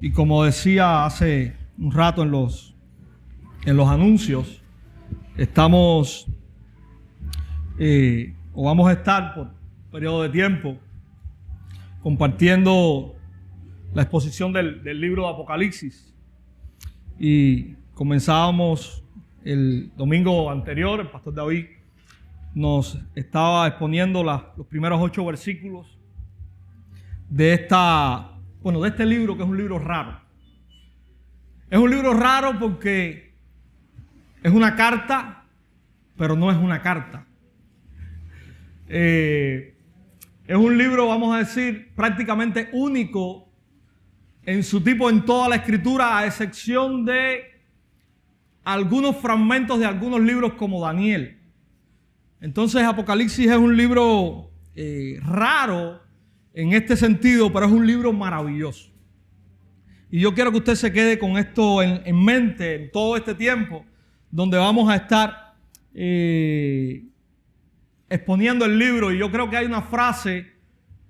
Y como decía hace un rato en los anuncios, estamos o vamos a estar por un periodo de tiempo compartiendo la exposición del libro de Apocalipsis. Y comenzábamos el domingo anterior, el pastor David nos estaba exponiendo los primeros 8 versículos de este libro, que es un libro raro. Es un libro raro porque es una carta, pero no es una carta. Es un libro, vamos a decir, prácticamente único en su tipo en toda la escritura, a excepción de algunos fragmentos de algunos libros como Daniel. Entonces Apocalipsis es un libro raro en este sentido, pero es un libro maravilloso. Y yo quiero que usted se quede con esto en mente en todo este tiempo, donde vamos a estar exponiendo el libro. Y yo creo que hay una frase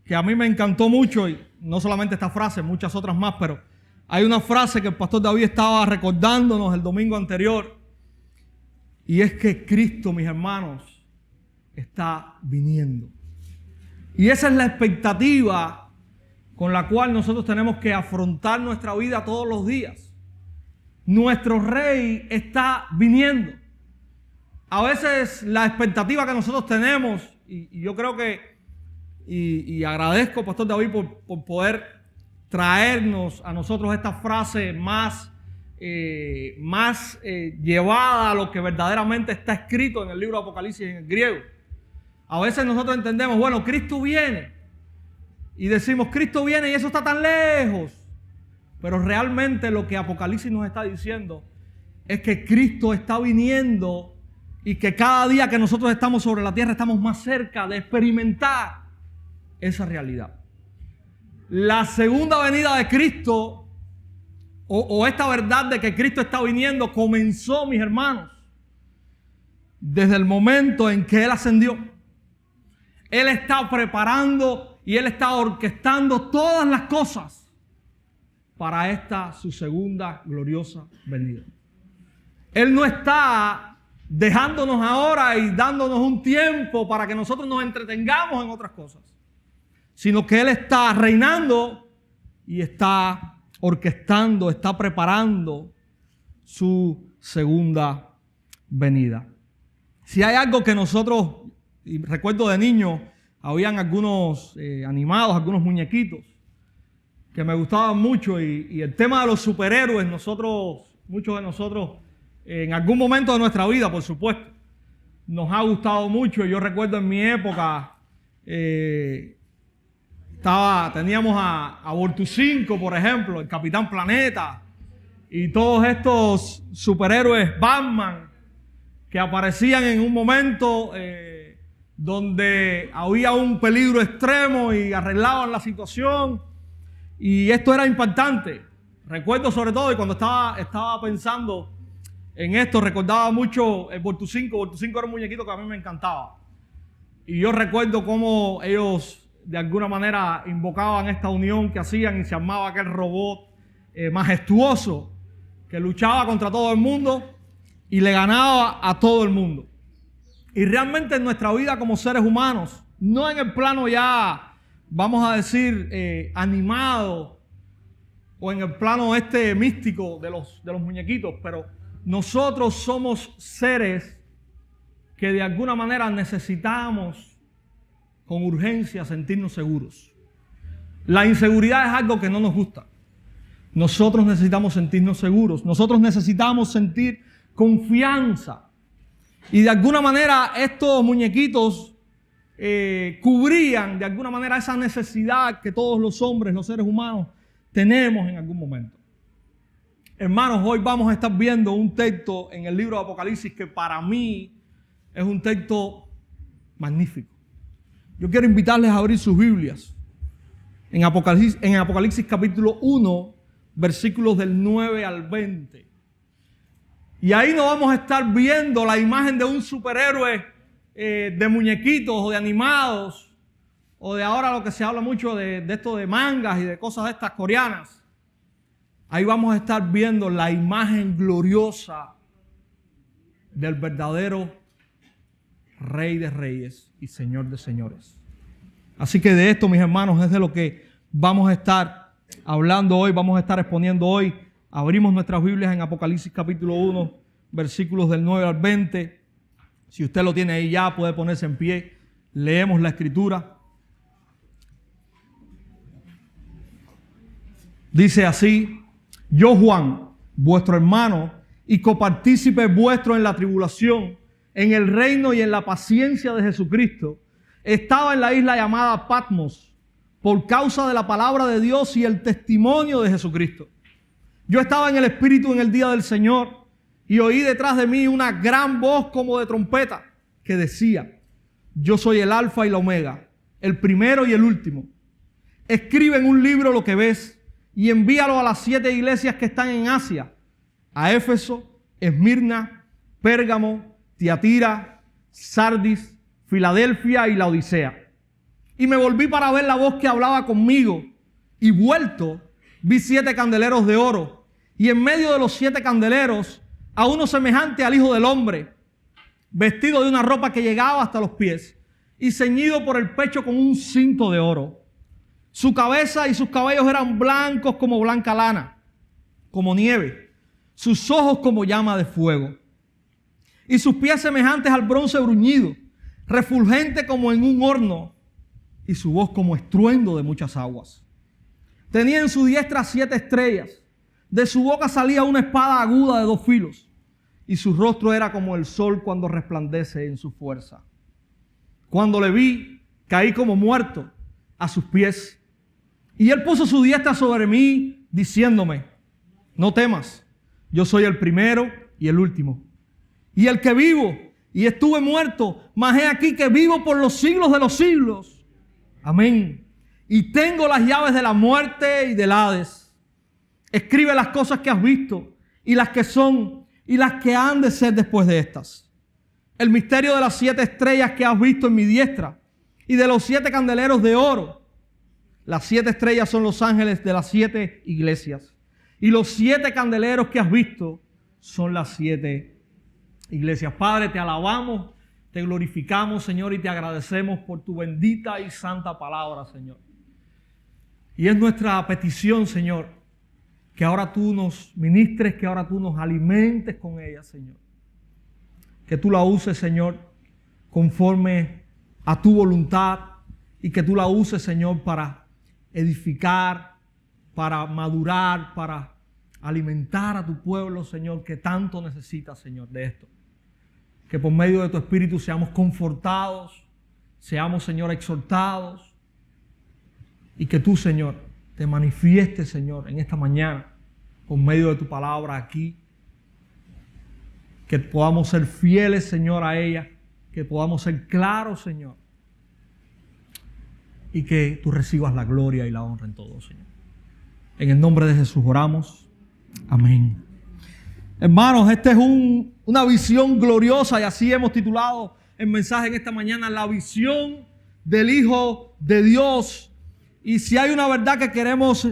que a mí me encantó mucho, y no solamente esta frase, muchas otras más, pero hay una frase que el pastor David estaba recordándonos el domingo anterior, y es que Cristo, mis hermanos, está viniendo. Y esa es la expectativa con la cual nosotros tenemos que afrontar nuestra vida todos los días. Nuestro Rey está viniendo. A veces la expectativa que nosotros tenemos, y yo creo que, y agradezco, pastor David, por poder traernos a nosotros esta frase más llevada a lo que verdaderamente está escrito en el libro de Apocalipsis en el griego. A veces nosotros entendemos, bueno, Cristo viene, y decimos, Cristo viene y eso está tan lejos. Pero realmente lo que Apocalipsis nos está diciendo es que Cristo está viniendo y que cada día que nosotros estamos sobre la tierra estamos más cerca de experimentar esa realidad. La segunda venida de Cristo, o esta verdad de que Cristo está viniendo, comenzó, mis hermanos, desde el momento en que Él ascendió. Él está preparando y Él está orquestando todas las cosas para esta su segunda gloriosa venida. Él no está dejándonos ahora y dándonos un tiempo para que nosotros nos entretengamos en otras cosas, sino que Él está reinando y está orquestando, está preparando su segunda venida. Si hay algo que nosotros, y recuerdo de niño, habían algunos animados, algunos muñequitos que me gustaban mucho, y el tema de los superhéroes, muchos de nosotros, en algún momento de nuestra vida, por supuesto, nos ha gustado mucho. Yo recuerdo en mi época, teníamos a Bortucinco, por ejemplo, el Capitán Planeta, y todos estos superhéroes Batman que aparecían en un momento donde había un peligro extremo y arreglaban la situación, y esto era impactante. Recuerdo sobre todo, y cuando estaba pensando en esto, recordaba mucho el Bortucinco. Bortucinco era un muñequito que a mí me encantaba, y yo recuerdo cómo ellos de alguna manera invocaban esta unión que hacían, y se armaba aquel robot majestuoso que luchaba contra todo el mundo y le ganaba a todo el mundo. Y realmente en nuestra vida como seres humanos, no en el plano ya, vamos a decir, animado, o en el plano místico de los muñequitos, pero nosotros somos seres que de alguna manera necesitamos con urgencia sentirnos seguros. La inseguridad es algo que no nos gusta. Nosotros necesitamos sentirnos seguros. Nosotros necesitamos sentir confianza. Y de alguna manera estos muñequitos cubrían de alguna manera esa necesidad que todos los hombres, los seres humanos, tenemos en algún momento. Hermanos, hoy vamos a estar viendo un texto en el libro de Apocalipsis que para mí es un texto magnífico. Yo quiero invitarles a abrir sus Biblias en Apocalipsis capítulo 1, versículos del 9 al 20. Y ahí nos vamos a estar viendo la imagen de un superhéroe de muñequitos o de animados, o de ahora lo que se habla mucho de esto de mangas y de cosas de estas coreanas, ahí vamos a estar viendo la imagen gloriosa del verdadero Rey de Reyes y Señor de Señores. Así que de esto, mis hermanos, es de lo que vamos a estar hablando hoy, vamos a estar exponiendo hoy. Abrimos nuestras Biblias en Apocalipsis capítulo 1, versículos del 9 al 20. Si usted lo tiene ahí ya, puede ponerse en pie. Leemos la Escritura. Dice así: yo, Juan, vuestro hermano y copartícipe vuestro en la tribulación, en el reino y en la paciencia de Jesucristo, estaba en la isla llamada Patmos por causa de la palabra de Dios y el testimonio de Jesucristo. Yo estaba en el Espíritu en el día del Señor y oí detrás de mí una gran voz como de trompeta que decía: yo soy el Alfa y la Omega, el primero y el último. Escribe en un libro lo que ves y envíalo a las 7 iglesias que están en Asia: a Éfeso, Esmirna, Pérgamo, Tiatira, Sardis, Filadelfia y Laodicea. Y me volví para ver la voz que hablaba conmigo, y vuelto vi 7 candeleros de oro, y en medio de los 7 candeleros a uno semejante al Hijo del Hombre, vestido de una ropa que llegaba hasta los pies, y ceñido por el pecho con un cinto de oro. Su cabeza y sus cabellos eran blancos como blanca lana, como nieve, sus ojos como llama de fuego, y sus pies semejantes al bronce bruñido, refulgente como en un horno, y su voz como estruendo de muchas aguas. Tenía en su diestra 7 estrellas, de su boca salía una espada aguda de 2 filos, y su rostro era como el sol cuando resplandece en su fuerza. Cuando le vi, caí como muerto a sus pies, y él puso su diestra sobre mí, diciéndome: no temas, yo soy el primero y el último, y el que vivo, y estuve muerto, mas he aquí que vivo por los siglos de los siglos. Amén. Y tengo las llaves de la muerte y del Hades. Escribe las cosas que has visto, y las que son, y las que han de ser después de estas. El misterio de las 7 estrellas que has visto en mi diestra, y de los 7 candeleros de oro. Las 7 estrellas son los ángeles de las 7 iglesias, y los 7 candeleros que has visto son las 7 iglesias. Padre, te alabamos, te glorificamos, Señor, y te agradecemos por tu bendita y santa palabra, Señor. Y es nuestra petición, Señor, que ahora tú nos ministres, que ahora tú nos alimentes con ella, Señor. Que tú la uses, Señor, conforme a tu voluntad, y que tú la uses, Señor, para edificar, para madurar, para alimentar a tu pueblo, Señor, que tanto necesita, Señor, de esto. Que por medio de tu Espíritu seamos confortados, seamos, Señor, exhortados, y que tú, Señor, te manifiestes, Señor, en esta mañana, por medio de tu palabra aquí. Que podamos ser fieles, Señor, a ella, que podamos ser claros, Señor, y que tú recibas la gloria y la honra en todo, Señor. En el nombre de Jesús oramos. Amén. Hermanos, esta es una visión gloriosa, y así hemos titulado el mensaje en esta mañana: la visión del Hijo de Dios. Y si hay una verdad que queremos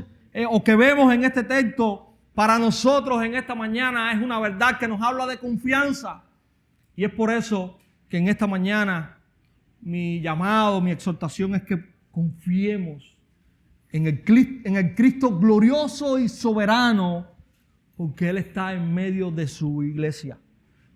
o que vemos en este texto para nosotros en esta mañana, es una verdad que nos habla de confianza. Y es por eso que en esta mañana mi llamado, mi exhortación es que confiemos en el Cristo glorioso y soberano, porque Él está en medio de su iglesia.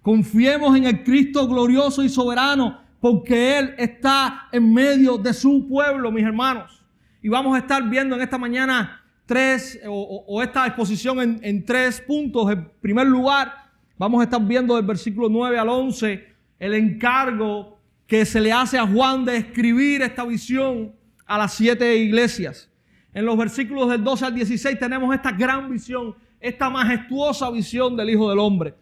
Confiemos en el Cristo glorioso y soberano, porque Él está en medio de su pueblo, mis hermanos. Y vamos a estar viendo en esta mañana esta exposición en 3 puntos. En primer lugar, vamos a estar viendo del versículo 9 al 11 el encargo que se le hace a Juan de escribir esta visión a las 7 iglesias. En los versículos del 12 al 16 tenemos esta gran visión, esta majestuosa visión del Hijo del Hombre.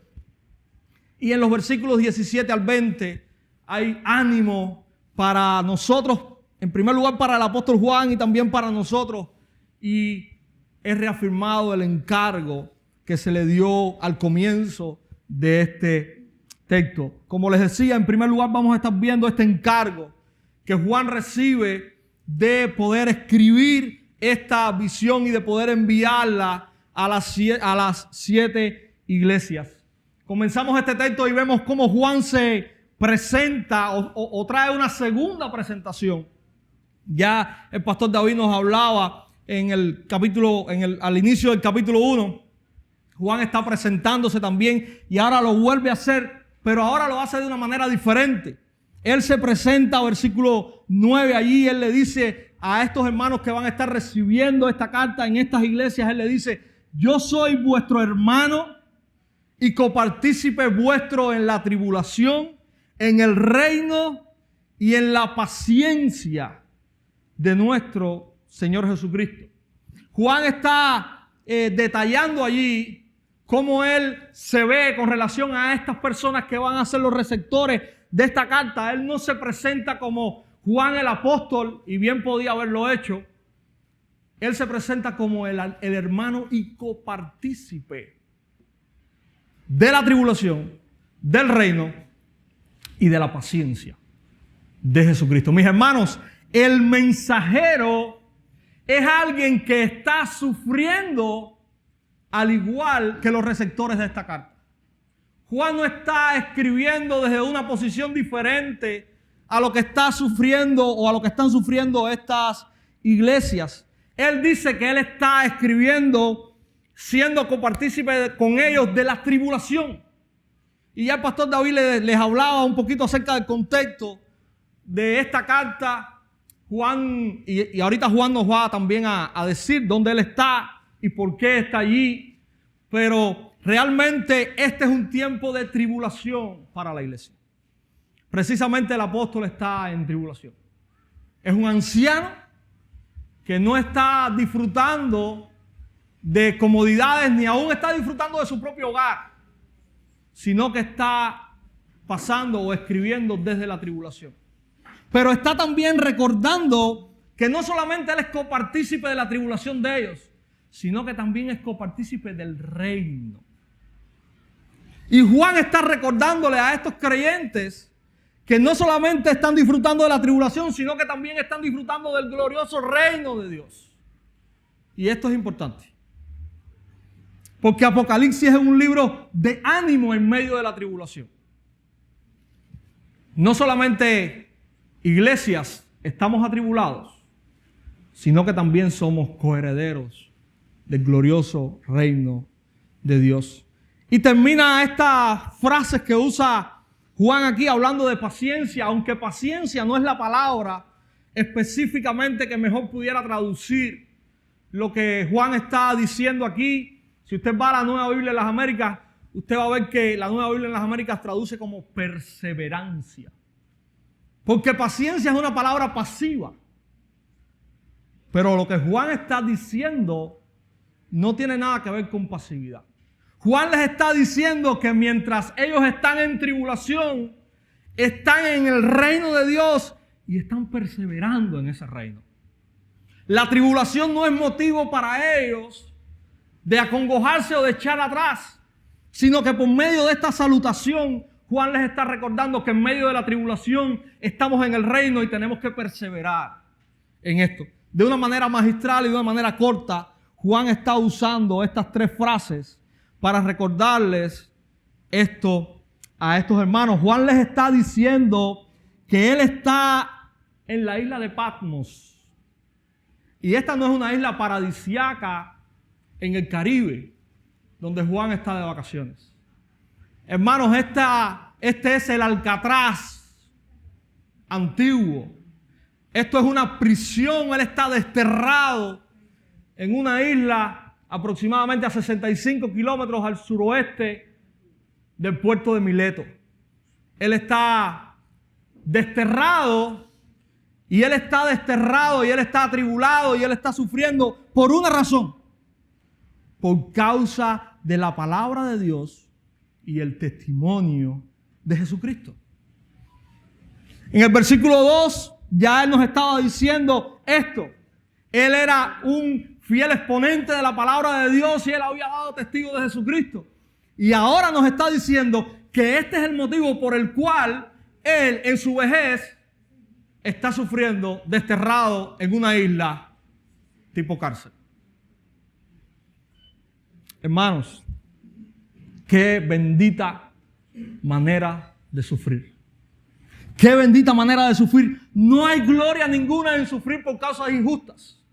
Y en los versículos 17 al 20 hay ánimo para nosotros, en primer lugar para el apóstol Juan y también para nosotros. Y es reafirmado el encargo que se le dio al comienzo de este texto. Como les decía, en primer lugar vamos a estar viendo este encargo que Juan recibe de poder escribir esta visión y de poder enviarla a las 7 iglesias. Comenzamos este texto y vemos cómo Juan se presenta o trae una segunda presentación. Ya el pastor David nos hablaba al inicio del capítulo 1. Juan está presentándose también y ahora lo vuelve a hacer, pero ahora lo hace de una manera diferente. Él se presenta, versículo 9, allí él le dice a estos hermanos que van a estar recibiendo esta carta en estas iglesias, él le dice: yo soy vuestro hermano y copartícipe vuestro en la tribulación, en el reino y en la paciencia de nuestro Señor Jesucristo. Juan está detallando allí cómo él se ve con relación a estas personas que van a ser los receptores de esta carta. Él no se presenta como Juan el apóstol, y bien podía haberlo hecho. Él se presenta como el hermano y copartícipe de la tribulación, del reino y de la paciencia de Jesucristo. Mis hermanos, el mensajero es alguien que está sufriendo al igual que los receptores de esta carta. Juan no está escribiendo desde una posición diferente a lo que está sufriendo o a lo que están sufriendo estas iglesias. Él dice que él está escribiendo siendo copartícipe con ellos de la tribulación. Y ya el pastor David les hablaba un poquito acerca del contexto de esta carta. Juan, y ahorita Juan nos va también a decir dónde él está y por qué está allí. Pero realmente este es un tiempo de tribulación para la iglesia. Precisamente el apóstol está en tribulación. Es un anciano que no está disfrutando de comodidades, ni aún está disfrutando de su propio hogar, sino que está pasando o escribiendo desde la tribulación. Pero está también recordando que no solamente él es copartícipe de la tribulación de ellos, sino que también es copartícipe del reino. Y Juan está recordándole a estos creyentes que no solamente están disfrutando de la tribulación, sino que también están disfrutando del glorioso reino de Dios. Y esto es importante, porque Apocalipsis es un libro de ánimo en medio de la tribulación. No solamente iglesias estamos atribulados, sino que también somos coherederos del glorioso reino de Dios. Y termina estas frases que usa Juan aquí hablando de paciencia, aunque paciencia no es la palabra específicamente que mejor pudiera traducir lo que Juan está diciendo aquí. Si usted va a la Nueva Biblia en las Américas, usted va a ver que la Nueva Biblia en las Américas traduce como perseverancia. Porque paciencia es una palabra pasiva. Pero lo que Juan está diciendo no tiene nada que ver con pasividad. Juan les está diciendo que mientras ellos están en tribulación, están en el reino de Dios y están perseverando en ese reino. La tribulación no es motivo para ellos de acongojarse o de echar atrás, sino que por medio de esta salutación, Juan les está recordando que en medio de la tribulación estamos en el reino y tenemos que perseverar en esto. De una manera magistral y de una manera corta, Juan está usando estas tres frases para recordarles esto a estos hermanos. Juan les está diciendo que él está en la isla de Patmos. Y esta no es una isla paradisíaca en el Caribe, donde Juan está de vacaciones. Hermanos, este es el Alcatraz antiguo. Esto es una prisión. Él está desterrado en una isla aproximadamente a 65 kilómetros al suroeste del puerto de Mileto. Él está desterrado y él está atribulado y él está sufriendo por una razón: por causa de la palabra de Dios y el testimonio de Jesucristo. En el versículo 2 ya él nos estaba diciendo esto. Él era un fiel exponente de la palabra de Dios y él había dado testigo de Jesucristo. Y ahora nos está diciendo que este es el motivo por el cual él en su vejez está sufriendo desterrado en una isla tipo cárcel. Hermanos, qué bendita manera de sufrir. Qué bendita manera de sufrir. No hay gloria ninguna en sufrir por causas injustas.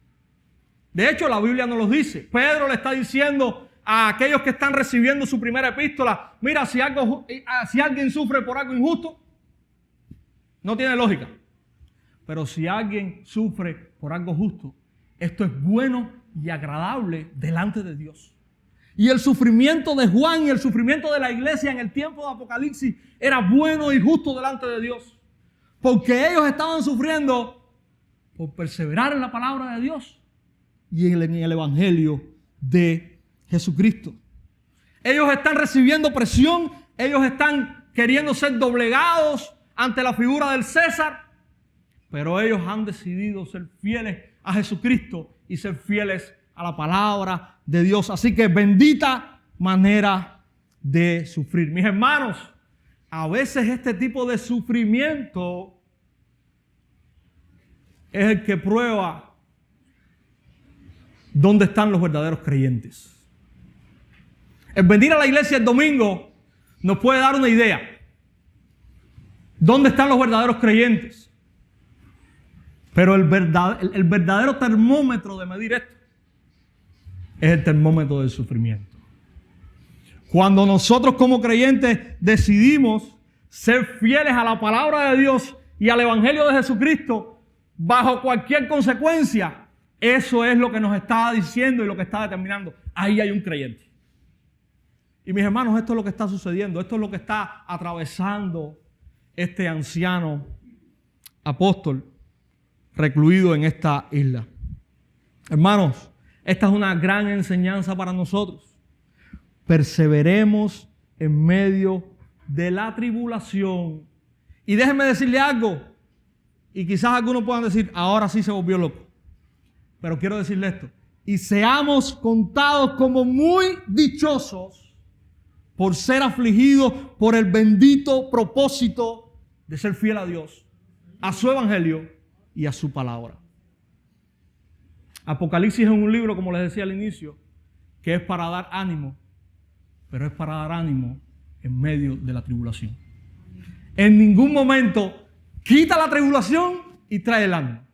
De hecho, la Biblia nos lo dice. Pedro le está diciendo a aquellos que están recibiendo su primera epístola, mira, si alguien sufre por algo injusto, no tiene lógica. Pero si alguien sufre por algo justo, esto es bueno y agradable delante de Dios. Y el sufrimiento de Juan y el sufrimiento de la iglesia en el tiempo de Apocalipsis era bueno y justo delante de Dios. Porque ellos estaban sufriendo por perseverar en la palabra de Dios y en el evangelio de Jesucristo. Ellos están recibiendo presión, ellos están queriendo ser doblegados ante la figura del César, pero ellos han decidido ser fieles a Jesucristo y ser fieles a la palabra de Dios. Así que bendita manera de sufrir. Mis hermanos, a veces este tipo de sufrimiento es el que prueba dónde están los verdaderos creyentes. El venir a la iglesia el domingo nos puede dar una idea. ¿Dónde están los verdaderos creyentes? Pero el verdadero termómetro de medir esto es el termómetro del sufrimiento. Cuando nosotros como creyentes decidimos ser fieles a la palabra de Dios y al evangelio de Jesucristo bajo cualquier consecuencia, eso es lo que nos está diciendo y lo que está determinando. Ahí hay un creyente. Y mis hermanos, esto es lo que está sucediendo. Esto es lo que está atravesando este anciano apóstol recluido en esta isla. Hermanos, esta es una gran enseñanza para nosotros. Perseveremos en medio de la tribulación. Y déjenme decirle algo. Y quizás algunos puedan decir, ahora sí se volvió loco. Pero quiero decirle esto. Y seamos contados como muy dichosos por ser afligidos por el bendito propósito de ser fiel a Dios, a su evangelio y a su palabra. Apocalipsis es un libro, como les decía al inicio, que es para dar ánimo, pero es para dar ánimo en medio de la tribulación. En ningún momento quita la tribulación y trae el ánimo.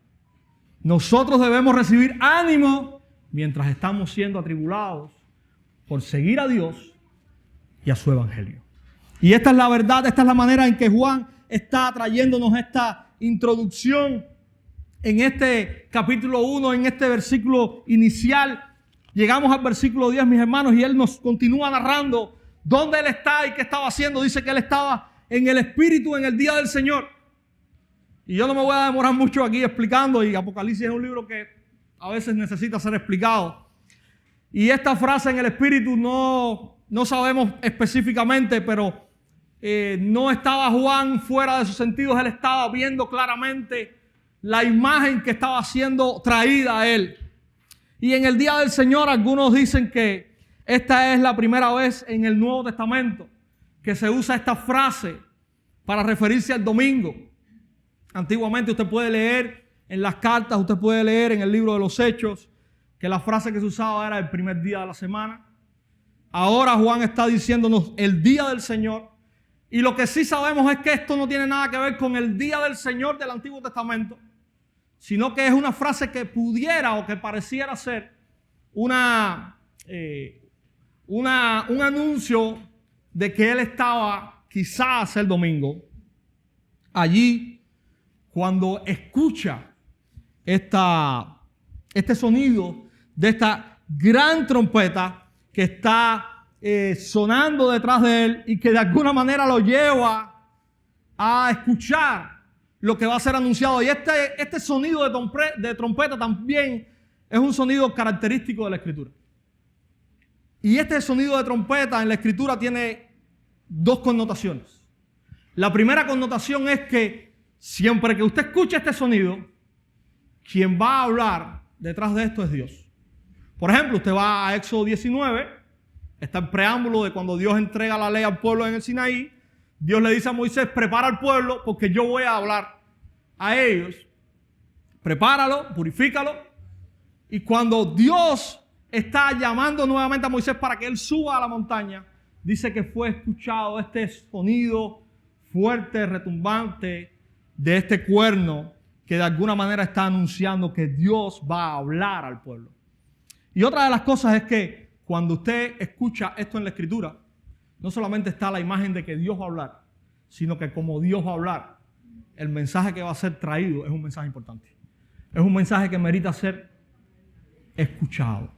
Nosotros debemos recibir ánimo mientras estamos siendo atribulados por seguir a Dios y a su evangelio. Y esta es la verdad, esta es la manera en que Juan está trayéndonos esta introducción en este capítulo 1, en este versículo inicial. Llegamos al versículo 10, mis hermanos, y él nos continúa narrando dónde él está y qué estaba haciendo. Dice que él estaba en el Espíritu en el día del Señor. Y yo no me voy a demorar mucho aquí explicando, y Apocalipsis es un libro que a veces necesita ser explicado. Y esta frase en el Espíritu no sabemos específicamente, pero no estaba Juan fuera de sus sentidos. Él estaba viendo claramente la imagen que estaba siendo traída a él. Y en el día del Señor, algunos dicen que esta es la primera vez en el Nuevo Testamento que se usa esta frase para referirse al domingo. Antiguamente usted puede leer en las cartas, usted puede leer en el libro de los Hechos, que la frase que se usaba era el primer día de la semana. Ahora Juan está diciéndonos el día del Señor. Y lo que sí sabemos es que esto no tiene nada que ver con el día del Señor del Antiguo Testamento, sino que es una frase que pudiera o que pareciera ser un anuncio de que él estaba quizás el domingo allí cuando escucha este sonido de esta gran trompeta que está sonando detrás de él y que de alguna manera lo lleva a escuchar lo que va a ser anunciado. Y este sonido de trompeta también es un sonido característico de la Escritura. Y este sonido de trompeta en la Escritura tiene dos connotaciones. La primera connotación es que siempre que usted escuche este sonido, quien va a hablar detrás de esto es Dios. Por ejemplo, usted va a Éxodo 19, está el preámbulo de cuando Dios entrega la ley al pueblo en el Sinaí. Dios le dice a Moisés, prepara al pueblo porque yo voy a hablar a ellos. Prepáralo, purifícalo. Y cuando Dios está llamando nuevamente a Moisés para que él suba a la montaña, dice que fue escuchado este sonido fuerte, retumbante de este cuerno que de alguna manera está anunciando que Dios va a hablar al pueblo. Y otra de las cosas es que cuando usted escucha esto en la Escritura, no solamente está la imagen de que Dios va a hablar, sino que como Dios va a hablar, el mensaje que va a ser traído es un mensaje importante. Es un mensaje que merita ser escuchado.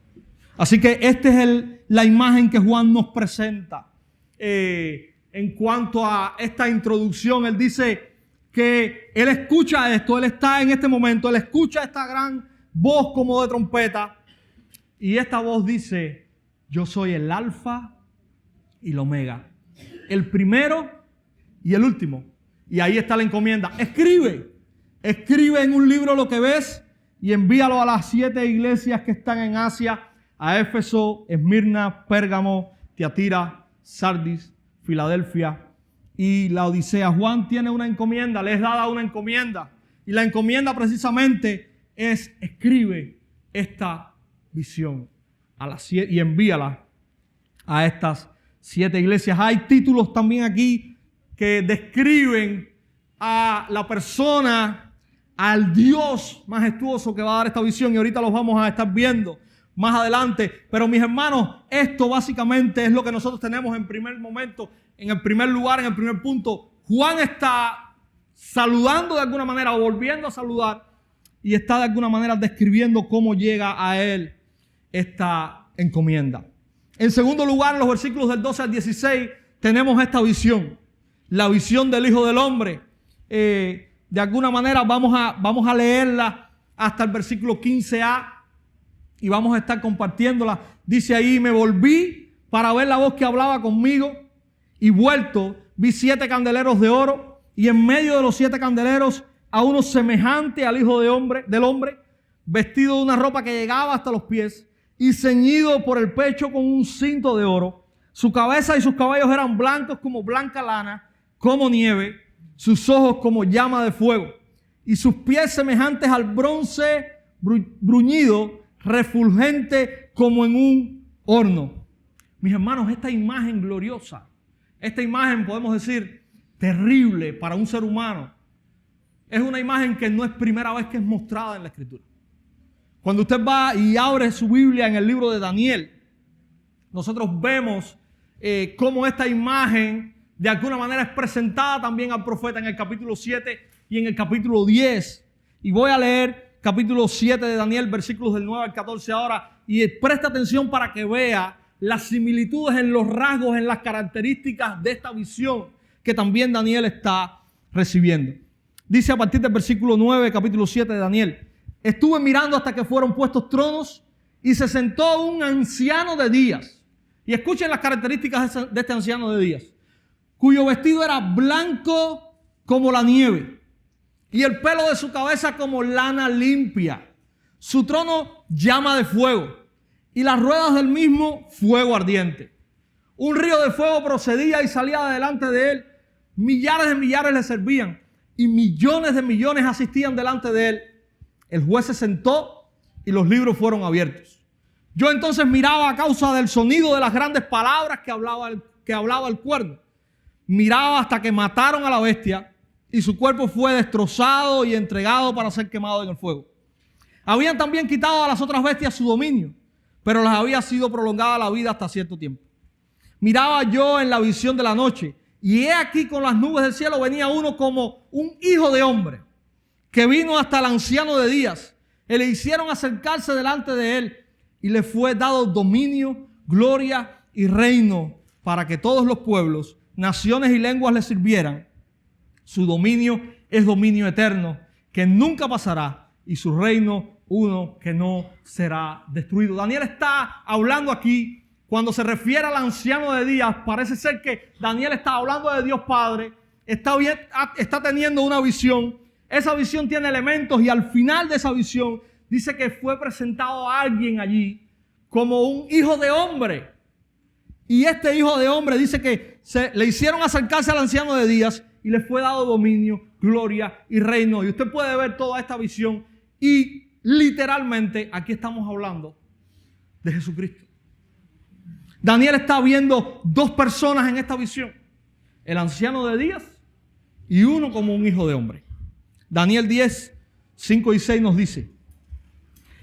Así que esta es la imagen que Juan nos presenta. En cuanto a esta introducción, él dice que él escucha esto, él está en este momento, él escucha esta gran voz como de trompeta. Y esta voz dice: yo soy el alfa y el omega, el primero y el último. Y ahí está la encomienda. Escribe en un libro lo que ves y envíalo a las 7 iglesias que están en Asia: a Éfeso, Esmirna, Pérgamo, Tiatira, Sardis, Filadelfia y la Odisea. Juan tiene una encomienda, le es dada una encomienda. Y la encomienda precisamente es: escribe esta visión a las 7 y envíala a estas 7 iglesias. Hay títulos también aquí que describen a la persona, al Dios majestuoso que va a dar esta visión, y ahorita los vamos a estar viendo más adelante. Pero mis hermanos, esto básicamente es lo que nosotros tenemos en primer momento, en el primer lugar, en el primer punto. Juan está saludando de alguna manera, o volviendo a saludar, y está de alguna manera describiendo cómo llega a él esta encomienda. En segundo lugar, en los versículos del 12 al 16, tenemos esta visión, la visión del Hijo del Hombre. De alguna manera vamos a leerla hasta el versículo 15a y vamos a estar compartiéndola. Dice ahí: me volví para ver la voz que hablaba conmigo, y vuelto vi 7 candeleros de oro, y en medio de los 7 candeleros a uno semejante al Hijo del Hombre, vestido de una ropa que llegaba hasta los pies y ceñido por el pecho con un cinto de oro. Su cabeza y sus cabellos eran blancos como blanca lana, como nieve, sus ojos como llama de fuego, y sus pies semejantes al bronce bruñido, refulgente como en un horno. Mis hermanos, esta imagen gloriosa, esta imagen, podemos decir, terrible para un ser humano, es una imagen que no es primera vez que es mostrada en la Escritura. Cuando usted va y abre su Biblia en el libro de Daniel, nosotros vemos cómo esta imagen de alguna manera es presentada también al profeta en el capítulo 7 y en el capítulo 10. Y voy a leer capítulo 7 de Daniel, versículos del 9 al 14 ahora, y presta atención para que vea las similitudes en los rasgos, en las características de esta visión que también Daniel está recibiendo. Dice a partir del versículo 9, capítulo 7 de Daniel: estuve mirando hasta que fueron puestos tronos y se sentó un anciano de días. Y escuchen las características de este anciano de días, cuyo vestido era blanco como la nieve y el pelo de su cabeza como lana limpia. Su trono llama de fuego y las ruedas del mismo fuego ardiente. Un río de fuego procedía y salía delante de él. Millares de millares le servían y millones de millones asistían delante de él. El juez se sentó y los libros fueron abiertos. Yo entonces miraba a causa del sonido de las grandes palabras que hablaba el cuerno. Miraba hasta que mataron a la bestia y su cuerpo fue destrozado y entregado para ser quemado en el fuego. Habían también quitado a las otras bestias su dominio, pero les había sido prolongada la vida hasta cierto tiempo. Miraba yo en la visión de la noche, y he aquí con las nubes del cielo venía uno como un hijo de hombre, que vino hasta el anciano de días. Y le hicieron acercarse delante de él, y le fue dado dominio, gloria y reino, para que todos los pueblos, naciones y lenguas le sirvieran. Su dominio es dominio eterno, que nunca pasará, y su reino uno que no será destruido. Daniel está hablando aquí, cuando se refiere al anciano de días, parece ser que Daniel está hablando de Dios Padre, está teniendo una visión. Esa visión tiene elementos, y al final de esa visión dice que fue presentado a alguien allí como un hijo de hombre. Y este hijo de hombre dice que le hicieron acercarse al anciano de días y le fue dado dominio, gloria y reino. Y usted puede ver toda esta visión, y literalmente aquí estamos hablando de Jesucristo. Daniel está viendo dos personas en esta visión. El anciano de días y uno como un hijo de hombre. Daniel 10, 5 y 6 nos dice: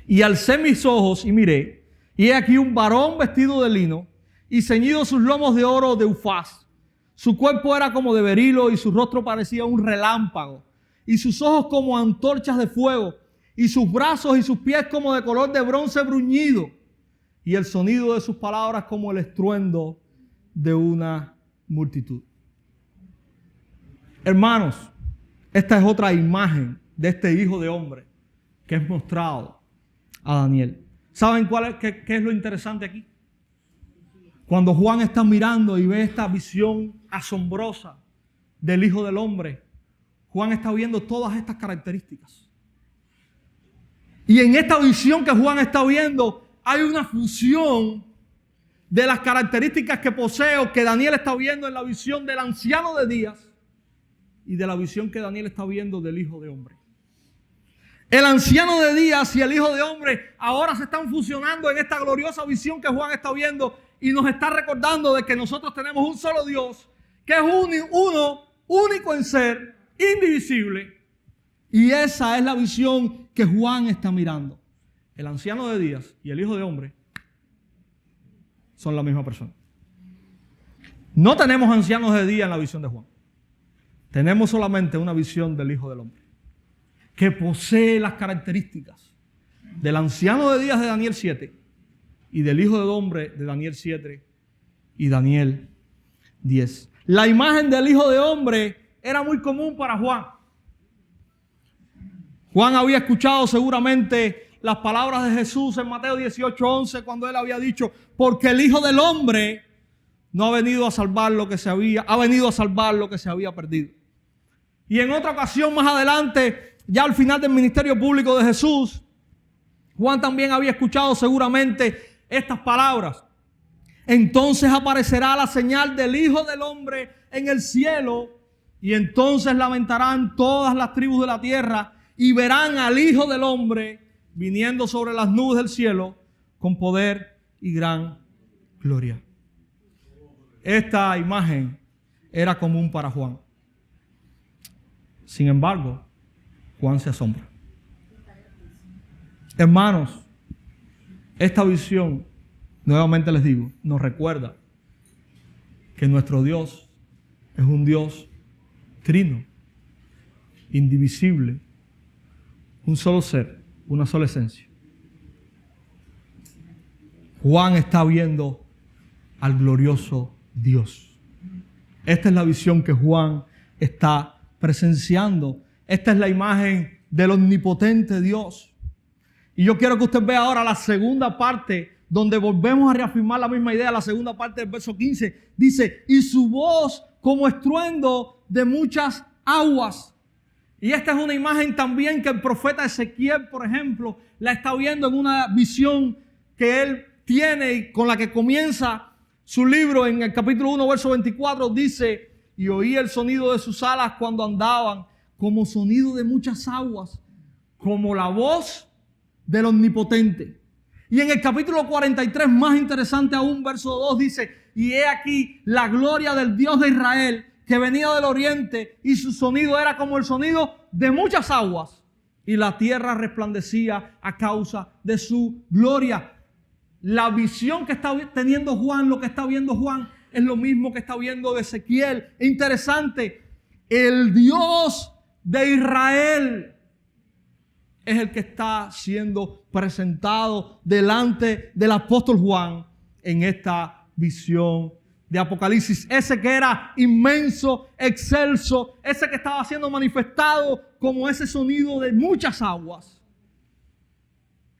y alcé mis ojos y miré, y he aquí un varón vestido de lino y ceñido sus lomos de oro de Ufaz. Su cuerpo era como de berilo y su rostro parecía un relámpago y sus ojos como antorchas de fuego y sus brazos y sus pies como de color de bronce bruñido y el sonido de sus palabras como el estruendo de una multitud. Hermanos, esta es otra imagen de este hijo de hombre que es mostrado a Daniel. ¿Saben qué es lo interesante aquí? Cuando Juan está mirando y ve esta visión asombrosa del Hijo del Hombre, Juan está viendo todas estas características. Y en esta visión que Juan está viendo, hay una fusión de las características que posee o que Daniel está viendo en la visión del anciano de días y de la visión que Daniel está viendo del Hijo de Hombre. El anciano de días y el Hijo de Hombre ahora se están fusionando en esta gloriosa visión que Juan está viendo y nos está recordando de que nosotros tenemos un solo Dios, que es uno, único en ser, indivisible. Y esa es la visión que Juan está mirando. El anciano de días y el Hijo de Hombre son la misma persona. No tenemos ancianos de día en la visión de Juan. Tenemos solamente una visión del Hijo del Hombre, que posee las características del anciano de días de Daniel 7 y del Hijo del Hombre de Daniel 7 y Daniel 10. La imagen del Hijo de Hombre era muy común para Juan. Juan había escuchado seguramente las palabras de Jesús en Mateo 18:11 cuando él había dicho: porque el Hijo del Hombre no ha venido a salvar lo que ha venido a salvar lo que se había perdido. Y en otra ocasión más adelante, ya al final del ministerio público de Jesús, Juan también había escuchado seguramente estas palabras: entonces aparecerá la señal del Hijo del Hombre en el cielo, y entonces lamentarán todas las tribus de la tierra y verán al Hijo del Hombre viniendo sobre las nubes del cielo con poder y gran gloria. Esta imagen era común para Juan. Sin embargo, Juan se asombra. Hermanos, esta visión, nuevamente les digo, nos recuerda que nuestro Dios es un Dios trino, indivisible, un solo ser, una sola esencia. Juan está viendo al glorioso Dios. Esta es la visión que Juan está presenciando. Esta es la imagen del omnipotente Dios. Y yo quiero que usted vea ahora la segunda parte, donde volvemos a reafirmar la misma idea. La segunda parte del verso 15 dice: y su voz como estruendo de muchas aguas. Y esta es una imagen también que el profeta Ezequiel, por ejemplo, la está viendo en una visión que él tiene y con la que comienza su libro. En el capítulo 1, verso 24 dice: y oí el sonido de sus alas cuando andaban, como sonido de muchas aguas, como la voz del Omnipotente. Y en el capítulo 43, más interesante aún, verso 2 dice: y he aquí la gloria del Dios de Israel, que venía del oriente, y su sonido era como el sonido de muchas aguas, y la tierra resplandecía a causa de su gloria. La visión que está teniendo Juan, lo que está viendo Juan, es lo mismo que está viendo Ezequiel. Es interesante, el Dios de Israel es el que está siendo presentado delante del apóstol Juan en esta visión de Apocalipsis. Ese que era inmenso, excelso, ese que estaba siendo manifestado como ese sonido de muchas aguas.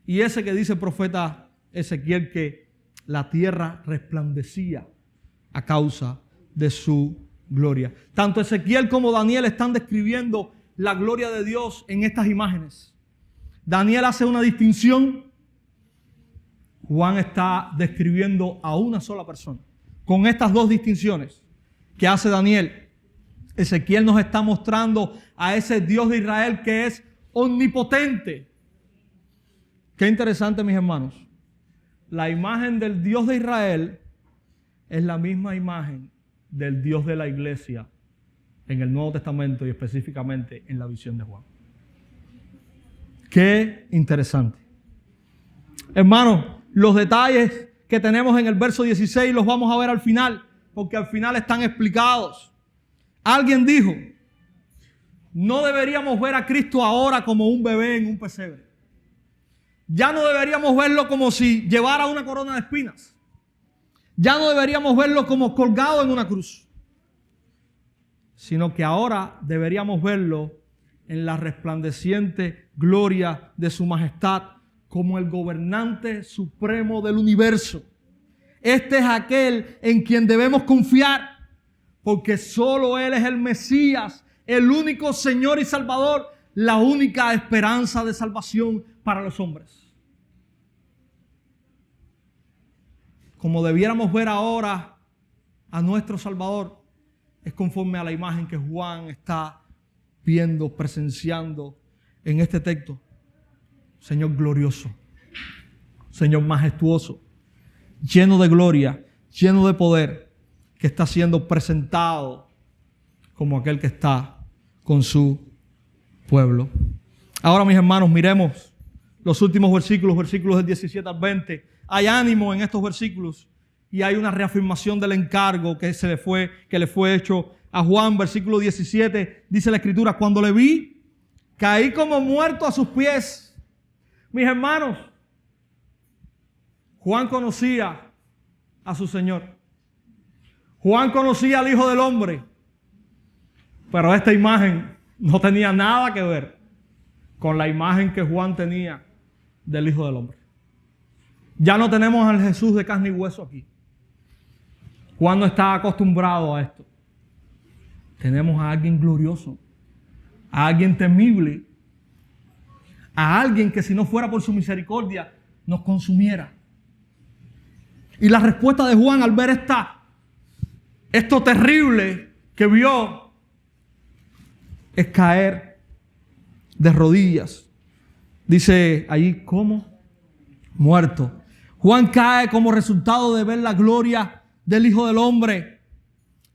Y ese que dice el profeta Ezequiel que la tierra resplandecía a causa de su gloria. Tanto Ezequiel como Daniel están describiendo la gloria de Dios en estas imágenes. Daniel hace una distinción. Juan está describiendo a una sola persona. Con estas dos distinciones que hace Daniel, Ezequiel nos está mostrando a ese Dios de Israel que es omnipotente. Qué interesante, mis hermanos. la imagen del Dios de Israel es la misma imagen del Dios de la iglesia en el Nuevo Testamento y específicamente en la visión de Juan. Qué interesante. Hermanos, los detalles que tenemos en el verso 16 los vamos a ver al final, porque al final están explicados. Alguien dijo, no deberíamos ver a Cristo ahora como un bebé en un pesebre. Ya no deberíamos verlo como si llevara una corona de espinas. Ya no deberíamos verlo como colgado en una cruz. Sino que ahora deberíamos verlo en la resplandeciente gloria de su majestad como el gobernante supremo del universo. Este es aquel en quien debemos confiar, porque solo Él es el Mesías, el único Señor y Salvador, la única esperanza de salvación para los hombres. Como debiéramos ver ahora a nuestro Salvador, es conforme a la imagen que Juan está viendo, presenciando en este texto. Señor glorioso, Señor majestuoso, lleno de gloria, lleno de poder, que está siendo presentado como aquel que está con su pueblo. Ahora, mis hermanos, miremos los últimos versículos del 17 al 20. Hay ánimo en estos versículos y hay una reafirmación del encargo que le fue hecho a Juan. Versículo 17 dice la Escritura: cuando le vi, caí como muerto a sus pies. Mis hermanos, Juan conocía a su Señor. Juan conocía al Hijo del Hombre. Pero esta imagen no tenía nada que ver con la imagen que Juan tenía del Hijo del Hombre. Ya no tenemos al Jesús de carne y hueso aquí. Juan no está acostumbrado a esto. Tenemos a alguien glorioso, a alguien temible, a alguien que si no fuera por su misericordia nos consumiera. Y la respuesta de Juan al ver esto terrible que vio es caer de rodillas. Dice allí, ¿cómo? Muerto. Juan cae como resultado de ver la gloria del Hijo del Hombre.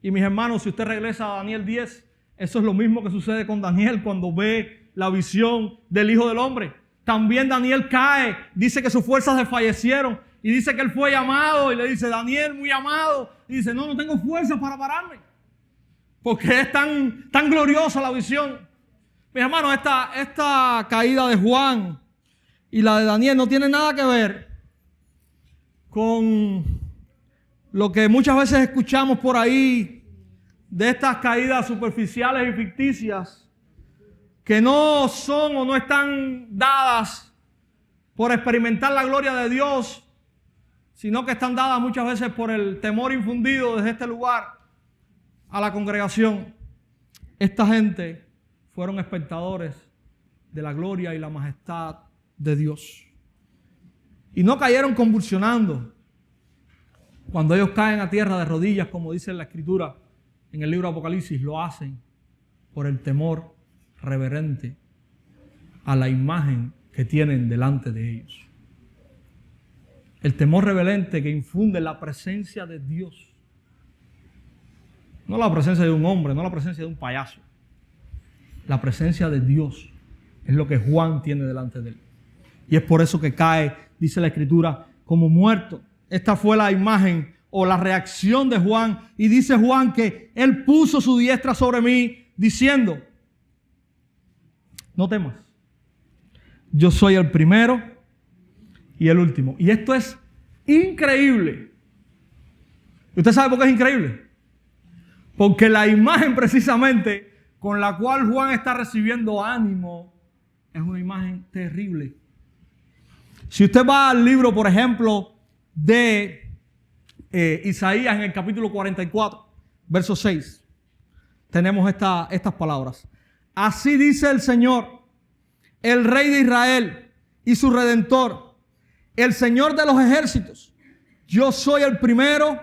Y mis hermanos, si usted regresa a Daniel 10, eso es lo mismo que sucede con Daniel cuando ve la visión del Hijo del Hombre. También Daniel cae, dice que sus fuerzas desfallecieron y dice que él fue llamado y le dice: Daniel, muy amado. Y dice: no tengo fuerzas para pararme, porque es tan gloriosa la visión. Mis hermanos, esta caída de Juan y la de Daniel no tiene nada que ver con lo que muchas veces escuchamos por ahí de estas caídas superficiales y ficticias que no son o no están dadas por experimentar la gloria de Dios, sino que están dadas muchas veces por el temor infundido desde este lugar a la congregación. Esta gente fueron espectadores de la gloria y la majestad de Dios. Y no cayeron convulsionando. Cuando ellos caen a tierra de rodillas, como dice la Escritura en el libro de Apocalipsis, lo hacen por el temor reverente a la imagen que tienen delante de ellos. El temor reverente que infunde la presencia de Dios. No la presencia de un hombre, no la presencia de un payaso. La presencia de Dios es lo que Juan tiene delante de él. Y es por eso que cae, dice la Escritura, como muerto. Esta fue la imagen o la reacción de Juan. Y dice Juan que él puso su diestra sobre mí, diciendo: no temas, yo soy el primero y el último. Y esto es increíble. ¿Usted sabe por qué es increíble? Porque la imagen precisamente con la cual Juan está recibiendo ánimo es una imagen terrible. Si usted va al libro, por ejemplo, de Isaías en el capítulo 44, verso 6, tenemos estas palabras. Así dice el Señor, el Rey de Israel y su Redentor, el Señor de los ejércitos: yo soy el primero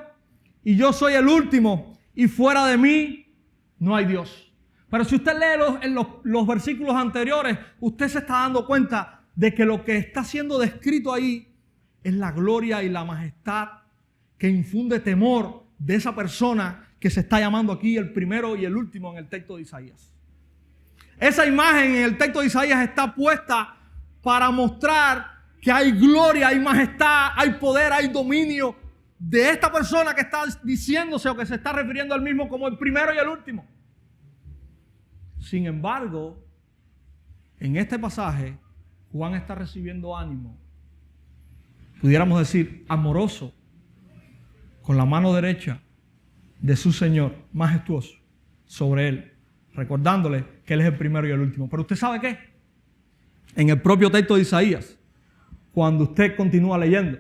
y yo soy el último, y fuera de mí no hay Dios. Pero si usted lee los versículos anteriores, usted se está dando cuenta de que lo que está siendo descrito ahí es la gloria y la majestad que infunde temor de esa persona que se está llamando aquí el primero y el último en el texto de Isaías. Esa imagen en el texto de Isaías está puesta para mostrar que hay gloria, hay majestad, hay poder, hay dominio de esta persona que está diciéndose o que se está refiriendo al mismo como el primero y el último. Sin embargo, en este pasaje, Juan está recibiendo ánimo, pudiéramos decir amoroso, con la mano derecha de su Señor, majestuoso, sobre él, recordándole que él es el primero y el último. Pero usted sabe qué, en el propio texto de Isaías, cuando usted continúa leyendo,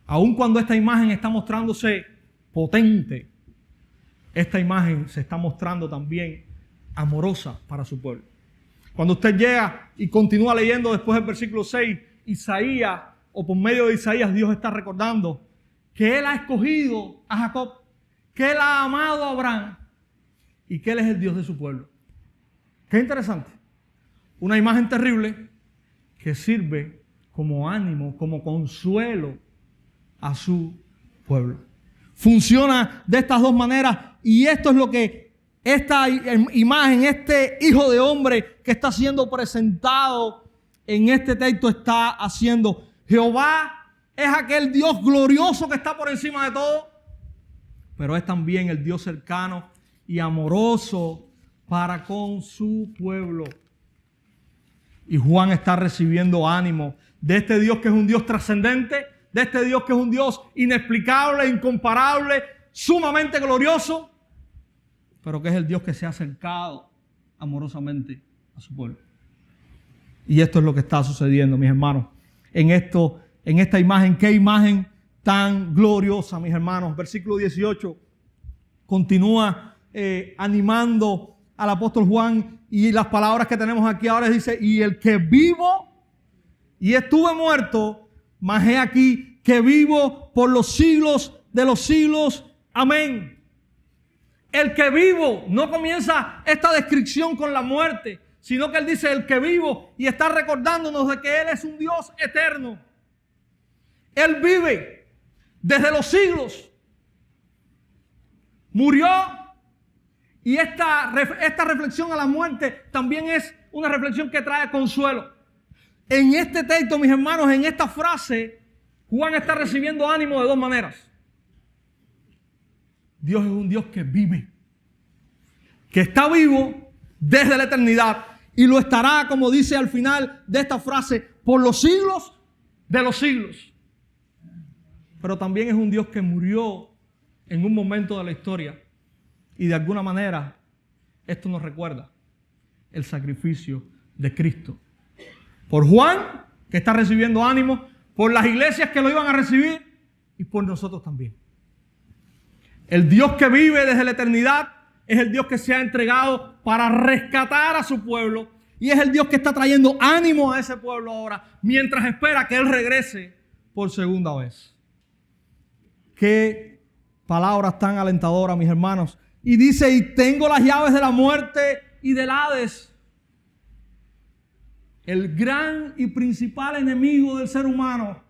aun cuando esta imagen está mostrándose potente, esta imagen se está mostrando también amorosa para su pueblo. Cuando usted llega y continúa leyendo después del versículo 6, Isaías, o por medio de Isaías, Dios está recordando que Él ha escogido a Jacob, que Él ha amado a Abraham y que Él es el Dios de su pueblo. Qué interesante. Una imagen terrible que sirve como ánimo, como consuelo a su pueblo. Funciona de estas dos maneras y esto es lo que esta imagen, este hijo de hombre que está siendo presentado en este texto está haciendo. Jehová es aquel Dios glorioso que está por encima de todo, pero es también el Dios cercano y amoroso para con su pueblo. Y Juan está recibiendo ánimo de este Dios que es un Dios trascendente, de este Dios que es un Dios inexplicable, incomparable, sumamente glorioso, pero que es el Dios que se ha acercado amorosamente a su pueblo. Y esto es lo que está sucediendo, mis hermanos, en esta imagen. Qué imagen tan gloriosa, mis hermanos. Versículo 18 continúa animando al apóstol Juan, y las palabras que tenemos aquí ahora dice: y el que vivo y estuve muerto, mas he aquí que vivo por los siglos de los siglos. Amén. El que vivo, no comienza esta descripción con la muerte, sino que él dice el que vivo, y está recordándonos de que Él es un Dios eterno. Él vive desde los siglos. Murió, y esta reflexión a la muerte también es una reflexión que trae consuelo. En este texto, mis hermanos, en esta frase, Juan está recibiendo ánimo de dos maneras. Dios es un Dios que vive, que está vivo desde la eternidad y lo estará, como dice al final de esta frase, por los siglos de los siglos. Pero también es un Dios que murió en un momento de la historia y de alguna manera esto nos recuerda el sacrificio de Cristo. Por Juan, que está recibiendo ánimo, por las iglesias que lo iban a recibir y por nosotros también. El Dios que vive desde la eternidad es el Dios que se ha entregado para rescatar a su pueblo y es el Dios que está trayendo ánimo a ese pueblo ahora mientras espera que Él regrese por segunda vez. Qué palabras tan alentadoras, mis hermanos. Y dice: y tengo las llaves de la muerte y del Hades. El gran y principal enemigo del ser humano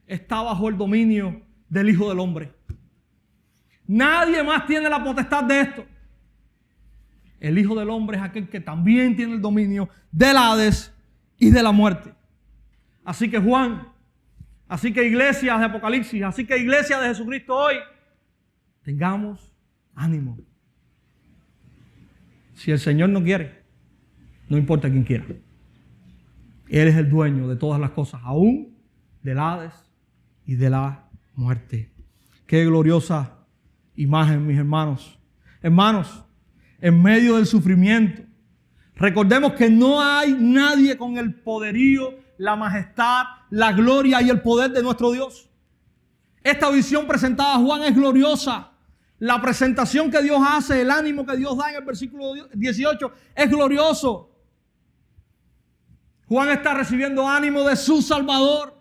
está bajo el dominio del Hijo del Hombre. Nadie más tiene la potestad de esto. El Hijo del Hombre es aquel que también tiene el dominio del Hades y de la muerte. Así que Juan, así que iglesias de Apocalipsis, así que iglesia de Jesucristo hoy, tengamos ánimo. Si el Señor no quiere, no importa quién quiera. Él es el dueño de todas las cosas, aún del Hades y de la muerte. Qué gloriosa imagen, mis hermanos. Hermanos, en medio del sufrimiento, recordemos que no hay nadie con el poderío, la majestad, la gloria y el poder de nuestro Dios. Esta visión presentada a Juan es gloriosa. La presentación que Dios hace, el ánimo que Dios da en el versículo 18 es glorioso. Juan está recibiendo ánimo de su Salvador.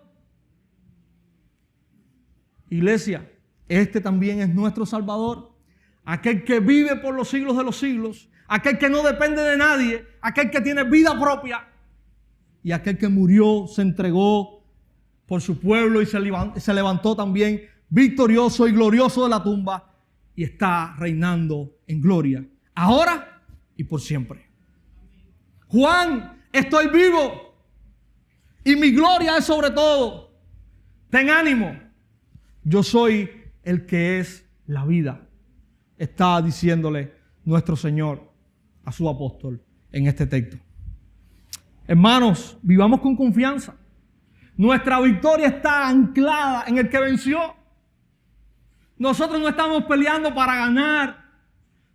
Iglesia, este también es nuestro Salvador. Aquel que vive por los siglos de los siglos. Aquel que no depende de nadie. Aquel que tiene vida propia. Y aquel que murió, se entregó por su pueblo y se levantó también victorioso y glorioso de la tumba y está reinando en gloria, ahora y por siempre. Juan, estoy vivo y mi gloria es sobre todo. Ten ánimo, yo soy el que es la vida, está diciéndole nuestro Señor a su apóstol en este texto. Hermanos, vivamos con confianza. Nuestra victoria está anclada en el que venció. Nosotros no estamos peleando para ganar.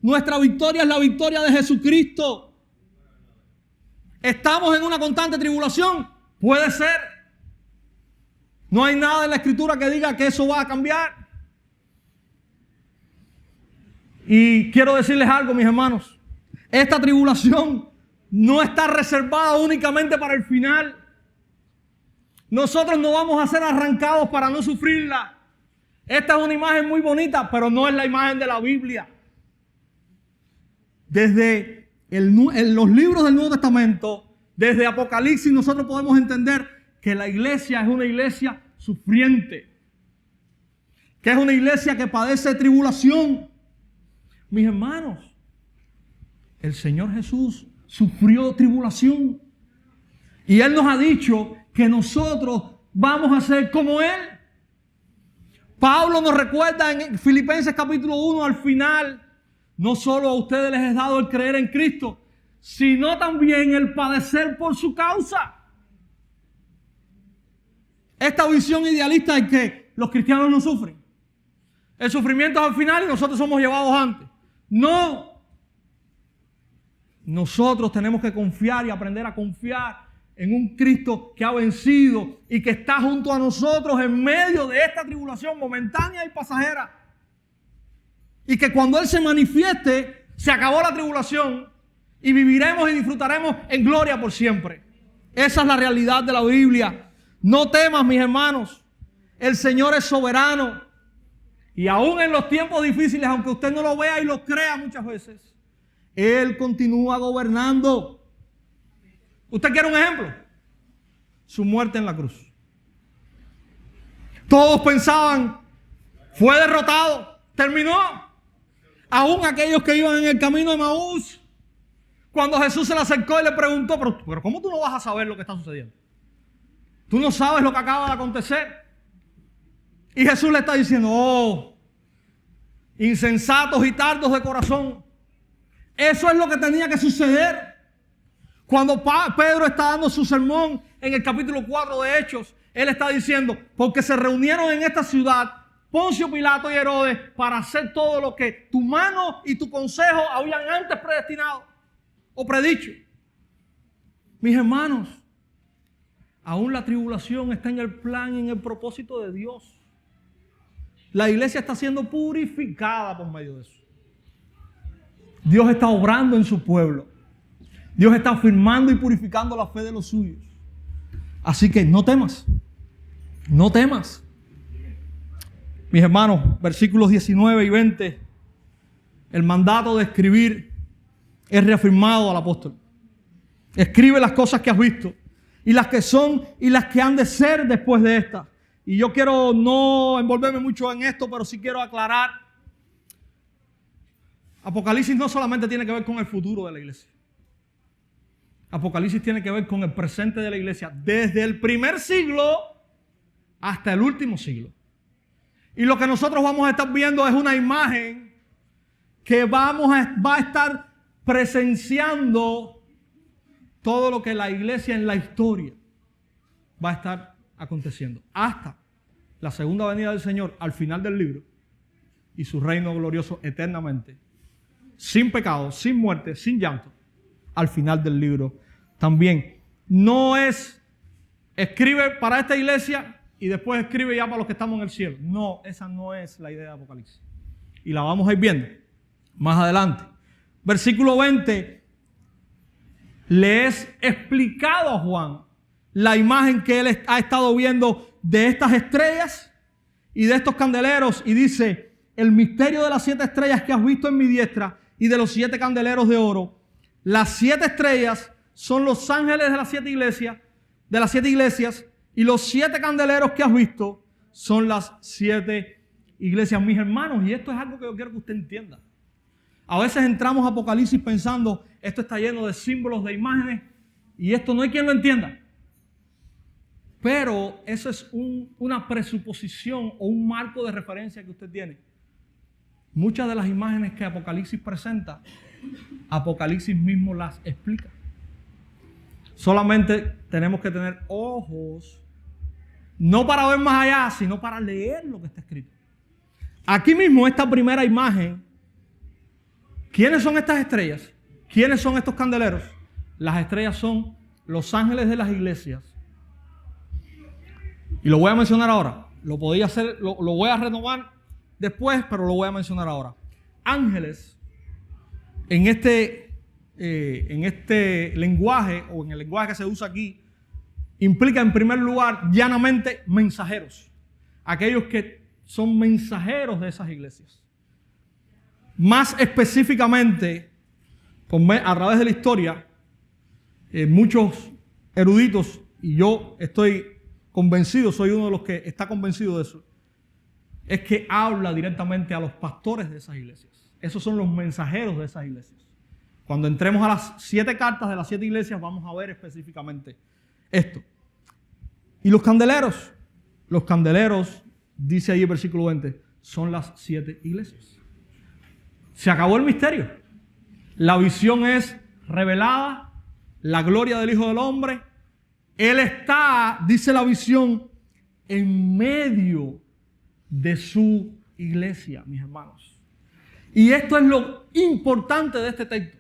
Nuestra victoria es la victoria de Jesucristo. ¿Estamos en una constante tribulación? Puede ser. No hay nada en la Escritura que diga que eso va a cambiar. Y quiero decirles algo, mis hermanos. Esta tribulación no está reservada únicamente para el final. Nosotros no vamos a ser arrancados para no sufrirla. Esta es una imagen muy bonita, pero no es la imagen de la Biblia. Desde en los libros del Nuevo Testamento, desde Apocalipsis, nosotros podemos entender que la iglesia es una iglesia sufriente, que es una iglesia que padece tribulación. Mis hermanos, el Señor Jesús sufrió tribulación y Él nos ha dicho que nosotros vamos a ser como Él. Pablo nos recuerda en Filipenses capítulo 1 al final, no solo a ustedes les he dado el creer en Cristo, sino también el padecer por su causa. Esta visión idealista es que los cristianos no sufren. El sufrimiento es al final y nosotros somos llevados antes. No. Nosotros tenemos que confiar y aprender a confiar en un Cristo que ha vencido y que está junto a nosotros en medio de esta tribulación momentánea y pasajera. Y que cuando Él se manifieste, se acabó la tribulación y viviremos y disfrutaremos en gloria por siempre. Esa es la realidad de la Biblia. No temas, mis hermanos. El Señor es soberano. Y aún en los tiempos difíciles, aunque usted no lo vea y lo crea muchas veces, Él continúa gobernando. ¿Usted quiere un ejemplo? Su muerte en la cruz. Todos pensaban, fue derrotado, terminó. Aún aquellos que iban en el camino de Emaús, cuando Jesús se le acercó y le preguntó, pero ¿cómo tú no vas a saber lo que está sucediendo? Tú no sabes lo que acaba de acontecer. Y Jesús le está diciendo, oh, insensatos y tardos de corazón. Eso es lo que tenía que suceder. Cuando Pedro está dando su sermón en el capítulo 4 de Hechos, él está diciendo, porque se reunieron en esta ciudad Poncio Pilato y Herodes para hacer todo lo que tu mano y tu consejo habían antes predestinado o predicho. Mis hermanos, aún la tribulación está en el plan y en el propósito de Dios. La iglesia está siendo purificada por medio de eso. Dios está obrando en su pueblo. Dios está afirmando y purificando la fe de los suyos. Así que no temas. No temas. Mis hermanos, versículos 19 y 20. El mandato de escribir es reafirmado al apóstol. Escribe las cosas que has visto y las que son y las que han de ser después de estas. Y yo quiero no envolverme mucho en esto, pero sí quiero aclarar. Apocalipsis no solamente tiene que ver con el futuro de la iglesia. Apocalipsis tiene que ver con el presente de la iglesia, desde el primer siglo hasta el último siglo. Y lo que nosotros vamos a estar viendo es una imagen que va a estar presenciando todo lo que la iglesia en la historia va a estar aconteciendo hasta la segunda venida del Señor al final del libro y su reino glorioso eternamente, sin pecado, sin muerte, sin llanto, al final del libro también. No es escribe para esta iglesia y después escribe ya para los que estamos en el cielo. No, esa no es la idea de Apocalipsis. Y la vamos a ir viendo más adelante. Versículo 20. Le es explicado a Juan la imagen que él ha estado viendo de estas estrellas y de estos candeleros. Y dice, el misterio de las 7 estrellas que has visto en mi diestra y de los 7 candeleros de oro. Las 7 estrellas son los ángeles de las 7 iglesias, Y los 7 candeleros que has visto son las 7 iglesias, mis hermanos. Y esto es algo que yo quiero que usted entienda. A veces entramos a Apocalipsis pensando, esto está lleno de símbolos, de imágenes, y esto no hay quien lo entienda. Pero eso es una presuposición o un marco de referencia que usted tiene. Muchas de las imágenes que Apocalipsis presenta, Apocalipsis mismo las explica. Solamente tenemos que tener ojos, no para ver más allá, sino para leer lo que está escrito. Aquí mismo, esta primera imagen, ¿quiénes son estas estrellas? ¿Quiénes son estos candeleros? Las estrellas son los ángeles de las iglesias. Y lo voy a mencionar ahora. Lo podía hacer, lo voy a renovar después, pero lo voy a mencionar ahora. Ángeles, en este lenguaje, o en el lenguaje que se usa aquí, implica en primer lugar llanamente mensajeros. Aquellos que son mensajeros de esas iglesias. Más específicamente, a través de la historia, muchos eruditos, y yo estoy convencido, soy uno de los que está convencido de eso, es que habla directamente a los pastores de esas iglesias. Esos son los mensajeros de esas iglesias. Cuando entremos a las 7 cartas de las 7 iglesias, vamos a ver específicamente esto. Y los candeleros, dice ahí el versículo 20, son las 7 iglesias. Se acabó el misterio. La visión es revelada, la gloria del Hijo del Hombre. Él está, dice la visión, en medio de su iglesia, mis hermanos. Y esto es lo importante de este texto.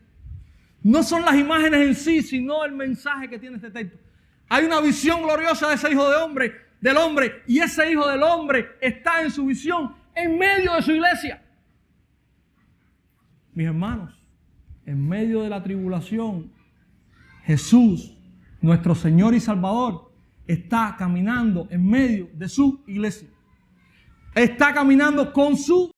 No son las imágenes en sí, sino el mensaje que tiene este texto. Hay una visión gloriosa de ese Hijo del Hombre, y ese Hijo del Hombre está en su visión, en medio de su iglesia. Mis hermanos, en medio de la tribulación, Jesús, nuestro Señor y Salvador, está caminando en medio de su iglesia. Está caminando con su